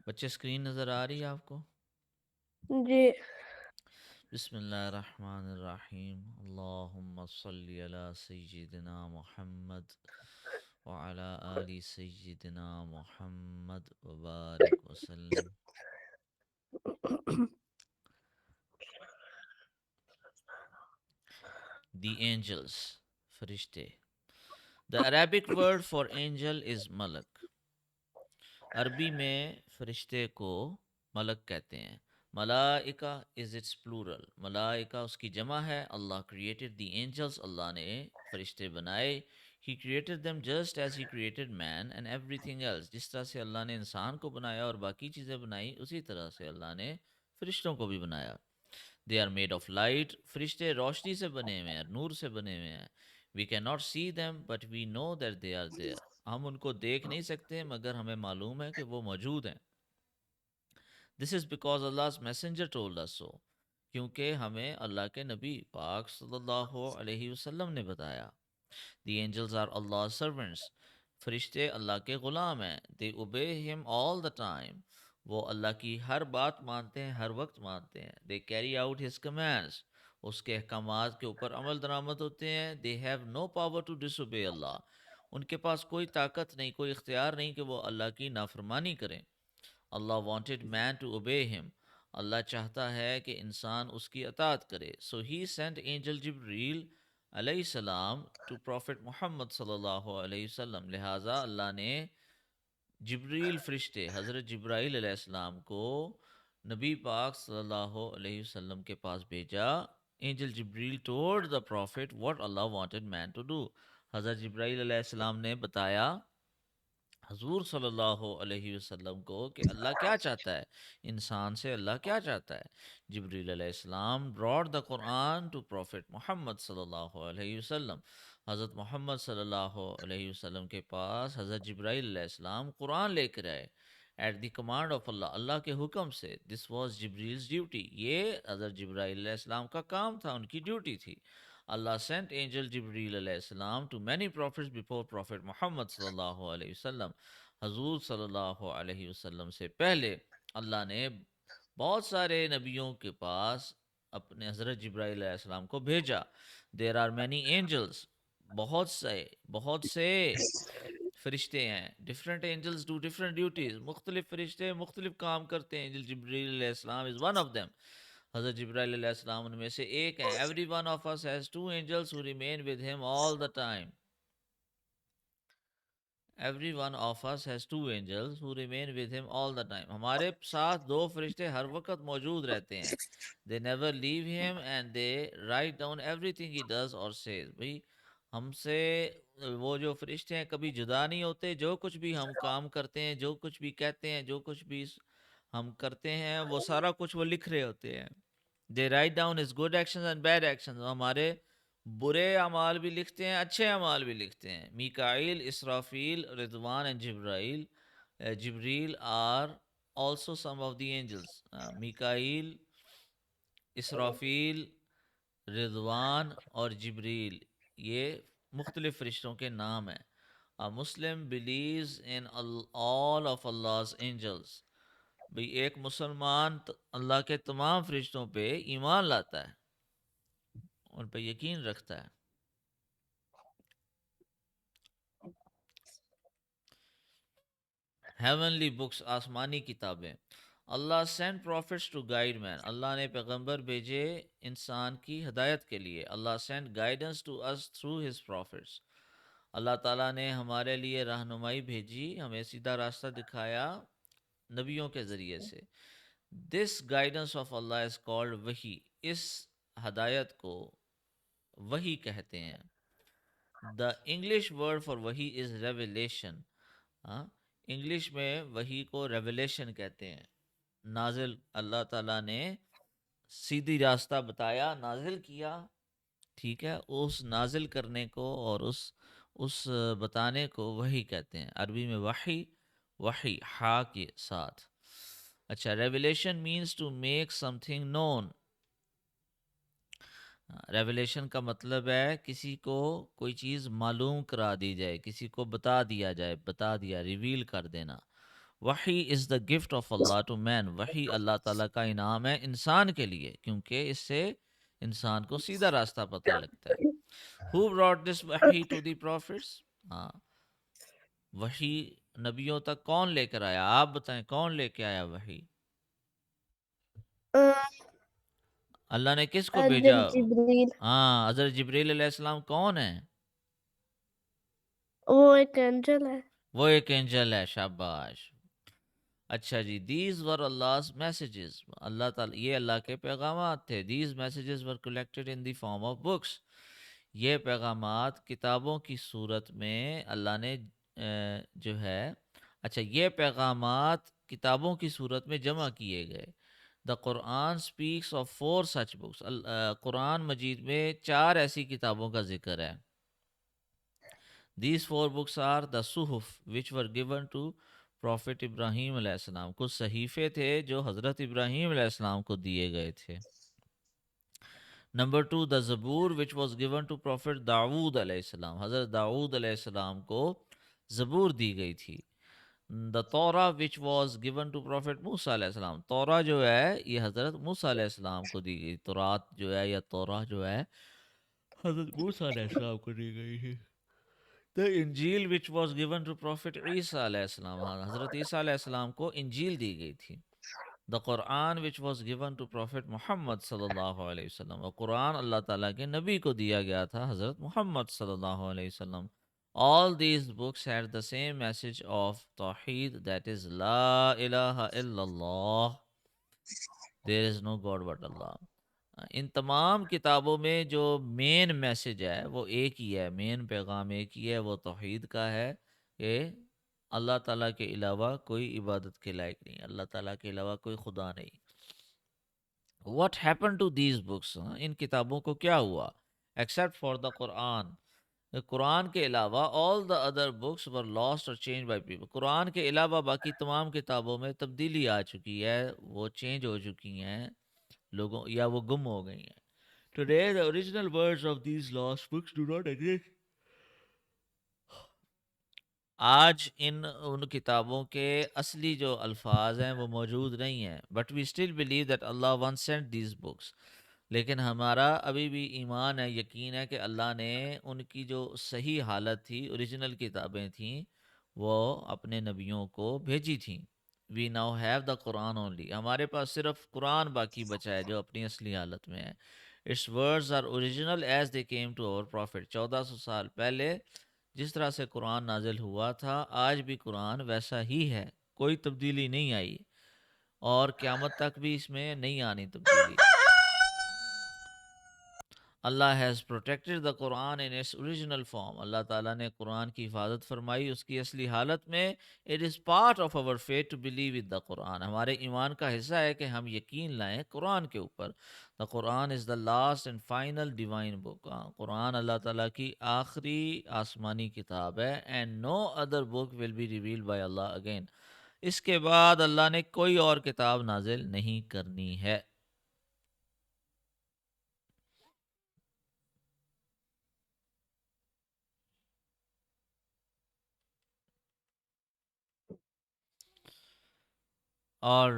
بچے اسکرین نظر آ رہی ہے آپ کو؟ جی بسم اللہ الرحمن الرحیم، اللہم صلی علی سیدنا محمد وعلی آل سیدنا محمد وبارک وسلم۔ دی اینجلس، فرشتے۔ The Arabic word for angel is ملک۔ عربی میں فرشتے کو ملک کہتے ہیں۔ ملائکہ از اٹس پلورل، ملائکہ اس کی جمع ہے۔ اللہ کریٹڈ دی اینجلس، اللہ نے فرشتے بنائے۔ He created them just as he created man and everything else، جس طرح سے اللہ نے انسان کو بنایا اور باقی چیزیں بنائی، اسی طرح سے اللہ نے فرشتوں کو بھی بنایا۔ They are made of light, فرشتے روشنی سے بنے ہوئے ہیں، نور سے بنے ہوئے ہیں۔ We can not see them but we know that they are there, ہم ان کو دیکھ نہیں سکتے مگر ہمیں معلوم ہے کہ وہ موجود ہیں۔ This is because Allah's messenger told us so، کیونکہ ہمیں اللہ کے نبی پاک صلی اللہ علیہ وسلم نے بتایا۔ دی اینجلز آر Allah's servants، فرشتے اللہ کے غلام ہیں۔ they obey him all the time، وہ اللہ کی ہر بات مانتے ہیں، ہر وقت مانتے ہیں۔ they carry out his commands، اس کے احکامات کے اوپر عمل درآمد ہوتے ہیں۔ they have no power to disobey اللہ، ان کے پاس کوئی طاقت نہیں، کوئی اختیار نہیں کہ وہ اللہ کی نافرمانی کریں۔ اللہ wanted man to obey him، اللہ چاہتا ہے کہ انسان اس کی اطاعت کرے۔ so he sent angel جبریل علیہ السلام to prophet محمد صلی اللہ علیہ وسلم، لہٰذا اللہ نے جبریل فرشتے حضرت جبرائیل علیہ السلام کو نبی پاک صلی اللہ علیہ وسلم کے پاس بھیجا۔ Angel Jibreel told the prophet what Allah wanted man to do، حضرت جبرائیل علیہ السلام نے بتایا حضور صلی اللہ علیہ وسلم کو کہ اللہ کیا چاہتا ہے، انسان سے اللہ کیا چاہتا ہے۔ جبریل علیہ السلام brought the Quran to Prophet محمد صلی اللہ علیہ وسلم، حضرت محمد صلی اللہ علیہ وسلم کے پاس حضرت جبرائیل علیہ السلام قرآن لے کر آئے۔ ایٹ دی کمانڈ آف اللہ، اللہ کے حکم سے۔ دس واز جبریل's ڈیوٹی، یہ حضرت جبرائیل علیہ السلام کا کام تھا، ان کی ڈیوٹی تھی۔ اللہ sent angel جبریل علیہ السلام to many prophets before Prophet محمد صلی اللہ علیہ وسلم، حضور صلی اللہ علیہ وسلم سے پہلے اللہ نے بہت سارے نبیوں کے پاس اپنے حضرت جبرائیل علیہ السلام کو بھیجا۔ دیر آر مینی اینجلس، بہت سے فرشتے ہیں۔ Different angels do different duties, مختلف فرشتے مختلف کام کرتے ہیں۔ اینجل جبریل علیہ السلام از ون آف دیم، حضرت جبرائیل علیہ السلام ان میں سے ایک ہیں۔ Every one of us has two angels who remain with him all the time۔ Every one of us has two angels who remain with him all the time۔ ہمارے ساتھ دو فرشتے ہر وقت موجود رہتے ہیں۔ They never leave him and they write down everything he does or says۔ بھئی ہم سے وہ جو فرشتے ہیں کبھی جدا نہیں ہوتے، جو کچھ بھی ہم کام کرتے ہیں، جو کچھ بھی کہتے ہیں، جو کچھ بھی ہم کرتے ہیں، وہ سارا کچھ وہ لکھ رہے ہوتے ہیں۔ They write down his good actions and bad actions، ہمارے برے اعمال بھی لکھتے ہیں، اچھے اعمال بھی لکھتے ہیں۔ Mikail, Israfil, Ridwan and Jibrail, Jibril are also some of the angels. Mikail, Israfil, Ridwan اور جبریل، یہ مختلف فرشتوں کے نام ہیں۔ A Muslim believes in all of Allah's angels۔ بھئی ایک مسلمان اللہ کے تمام فرشتوں پہ ایمان لاتا ہے، ان پہ یقین رکھتا ہے۔ ہیونلی بکس، آسمانی کتابیں۔ Allah send prophets to guide man, اللہ نے پیغمبر بھیجے انسان کی ہدایت کے لیے۔ Allah send guidance to us through his prophets, اللہ تعالیٰ نے ہمارے لیے رہنمائی بھیجی، ہمیں سیدھا راستہ دکھایا نبیوں کے ذریعے سے۔ This guidance of Allah is called وحی، اس ہدایت کو وحی کہتے ہیں۔ دا انگلش ورڈ فار وحی از ریویلیشن، انگلش میں وحی کو ریویلیشن کہتے ہیں۔ نازل، اللہ تعالیٰ نے سیدھی راستہ بتایا، نازل کیا، ٹھیک ہے، اس نازل کرنے کو اور اس بتانے کو وحی کہتے ہیں۔ عربی میں وحی، وحی ہا کے ساتھ۔ اچھا، revelation means to make something known. Revelation کا مطلب ہے کسی کو کوئی چیز معلوم کرا دی جائے، کسی کو بتا دیا جائے، بتا دیا، ریویل کر دینا۔ وحی is the gift of Allah to man. وحی اللہ تعالیٰ کا انعام ہے انسان کے لیے، کیونکہ اس سے انسان کو سیدھا راستہ پتہ لگتا ہے. Who brought this وحی to the prophets؟ ہاں، وحی نبیوں تک کون لے کر آیا؟ آپ بتائیں کون لے کے آیا وحی؟ اللہ نے کس کو بھیجا؟ حضرت جبریل. ہاں، حضرت جبریل علیہ السلام کون ہیں؟ وہ ایک اینجل ہے. وہ ایک اینجل ہے. شاباش. اچھا جی. These were Allah's messages. اللہ تعالی یہ اللہ کے پیغامات تھے. These messages were collected in the form of books. یہ پیغامات کتابوں کی صورت میں اللہ نے جو ہے، اچھا یہ پیغامات کتابوں کی صورت میں جمع کیے گئے. دا قرآن اسپیکس آف 4 such books. قرآن مجید میں 4 ایسی کتابوں کا ذکر ہے. These 4 books are the Suhuf which were given to Prophet ابراہیم علیہ السلام. کچھ صحیفے تھے جو حضرت ابراہیم علیہ السلام کو دیے گئے تھے. Number 2 the Zabur which was given to Prophet داؤد علیہ السلام. حضرت داؤد علیہ السلام کو زبور دی گئی تھی. The Torah which was given to Prophet موسیٰ علیہ السلام. تورا جو ہے یہ حضرت موسیٰ علیہ السلام کو دی گئی. تورات جو ہے یا تورا جو ہے حضرت موسیٰ علیہ السلام کو دی گئی ہے. The Injil which was given to Prophet عیسیٰ علیہ السلام. حضرت عیسیٰ علیہ السلام کو انجیل دی گئی تھی. The Quran which was given to Prophet محمد صلی اللہ علیہ وسلم. اور قرآن اللہ تعالیٰ کے نبی کو دیا گیا تھا حضرت محمد صلی اللہ علیہ وسلم. All these books had the same message of Tawheed, that is La ilaha illallah. There is no God but Allah. ان تمام کتابوں میں جو مین میسج ہے وہ ایک ہی ہے، مین پیغام ایک ہی ہے، وہ توحید کا ہے کہ اللہ تعالیٰ کے علاوہ کوئی عبادت کے لائق نہیں، اللہ تعالیٰ کے علاوہ کوئی خدا نہیں. What happened to these books؟ ان کتابوں کو کیا ہوا؟ Except for the قرآن. قرآن کے علاوہ all the other books were lost or changed by people. قرآن کے علاوہ باقی تمام کتابوں میں تبدیلی آ چکی ہے، وہ چینج ہو چکی ہیں لوگوں، یا وہ گم ہو گئی ہیں. Today the original words of these lost books do not exist. آج ان کتابوں کے اصلی جو الفاظ ہیں وہ موجود نہیں ہیں. But we still believe that Allah once sent these books. لیکن ہمارا ابھی بھی ایمان ہے، یقین ہے کہ اللہ نے ان کی جو صحیح حالت تھی، اوریجنل کتابیں تھیں، وہ اپنے نبیوں کو بھیجی تھیں. We now have the Quran only. ہمارے پاس صرف قرآن باقی بچا ہے جو اپنی اصلی حالت میں ہے. Its words are original as they came to our prophet. 1400 سال پہلے جس طرح سے قرآن نازل ہوا تھا، آج بھی قرآن ویسا ہی ہے، کوئی تبدیلی نہیں آئی، اور قیامت تک بھی اس میں نہیں آنی تبدیلی. Allah has protected the Quran in its original form. اللہ تعالیٰ نے قرآن کی حفاظت فرمائی اس کی اصلی حالت میں. It is part of our faith to believe in the قرآن. ہمارے ایمان کا حصہ ہے کہ ہم یقین لائیں قرآن کے اوپر. The Quran is the last and final divine book. قرآن اللہ تعالیٰ کی آخری آسمانی کتاب ہے. And no other book will be revealed by Allah again. اس کے بعد اللہ نے کوئی اور کتاب نازل نہیں کرنی ہے. اور